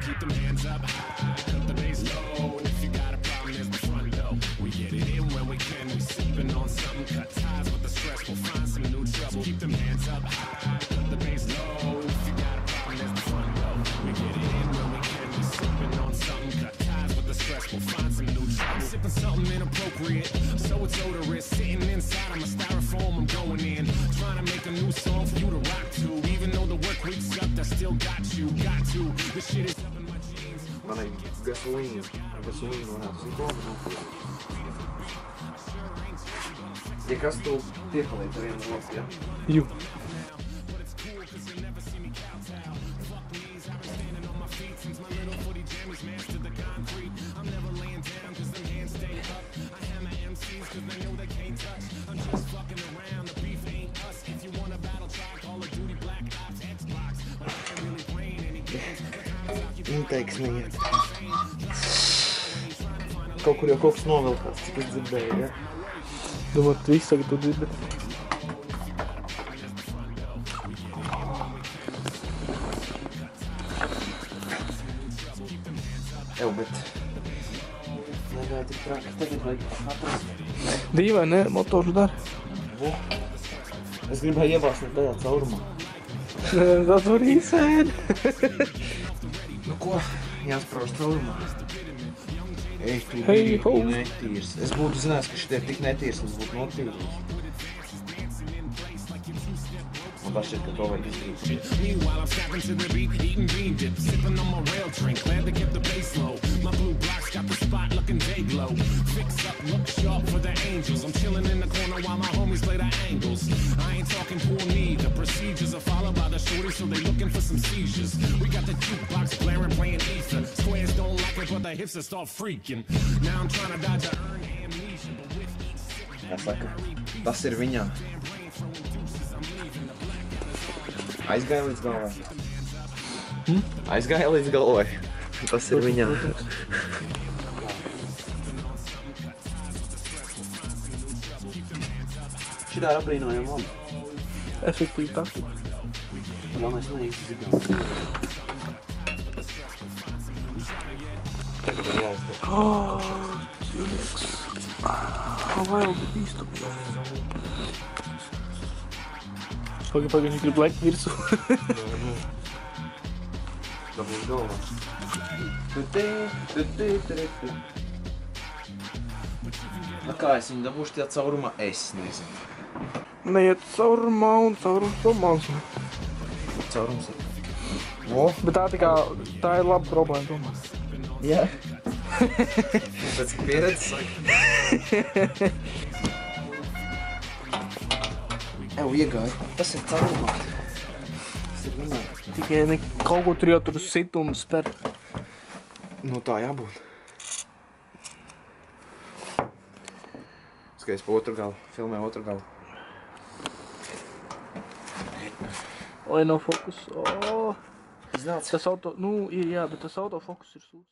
keep them hands up high, cut the bass low, and if you got a problem, there's the front door. We get it in when we can, we sipping on something, cut ties with the stress, we'll find some new trouble. Keep them hands up high, cut the bass low, and if you got a problem, there's the front door. We get it in when we can, we sipping on something, cut ties with the stress, we'll find some new trouble. I'm sipping something inappropriate, so it's odorous, sitting inside of my styrofoam, I'm going in, trying to make a new song for you to rock to, even though the work week sucked, I still got to, this shit is up in my jeans. Man ei gasolīnu varētu zināt. Ja kas tu piepalīdz ar vienu lopu, ja? Jū. Teiks neiet. Kaut kur jau kaut kas novilkās, cik es dzirdēju, ja? Domāju, tu visu tagad tu dzirdi. Jau, bet... Negāja tik traki, tagad vajag atrast. Dīvai, ne? Motoru dara. Es gribēju iebāsnīt tajā caurumā. Tas var īsēn. Nu ko? Jāsprauž caurumā. Ei, tu Hei, ho! biji netīrs. Es būtu zinājis, ka šitie ir tik netīrs, es būtu notīrus. Man pašķiet, ka to vajag izdarīt. Meanwhile, I'm snapping to the beat, eating bean dip, sipping on my rail drink, glad to keep the bass low. My blue blocks got the spot looking day glow. Fix up, look sharp for the angels. I'm chilling in the corner while my homies play the angles. I ain't talking pool neither. Procedures are followed by the shorties, so they looking for some seizures. We got the jukebox blaring, playing ether. Squares don't like it, but the hipsters start freaking. Now I'm trying to dodge a earned amnesia, but with each sip, Jāsaka, tas ir viņam. Aizgāja līdz galvai. Aizgāja līdz galvai. Tas ir viņam. Šitā ir aprīnojama laba. Efektīvi taktika. Galvenais neīsti zigām. Tagad ir jāizdara. Cilvēks. Vēl bija īstumi. Pagaid, viņš grib lekt virsū. Dabūs galvā. Kā es viņu dabūšu tajā caurumā? Es nezinu. Neiet caurumā un caurums to mazu. Caurums ir. Bet tā ir laba problēma, domāju. Jā. Pēc pieredzes saka. Evo, iegāja. Tas ir caurumā. Tas ir viņā. Tikai kaut ko tur jau tur sit un sper. Nu tā jābūt. Skaties pa otru galu. Filmē otru galu. Lai nav fokus. Iznāc. Tas auto, nu, ir jā, bet tas autofokus ir sūds.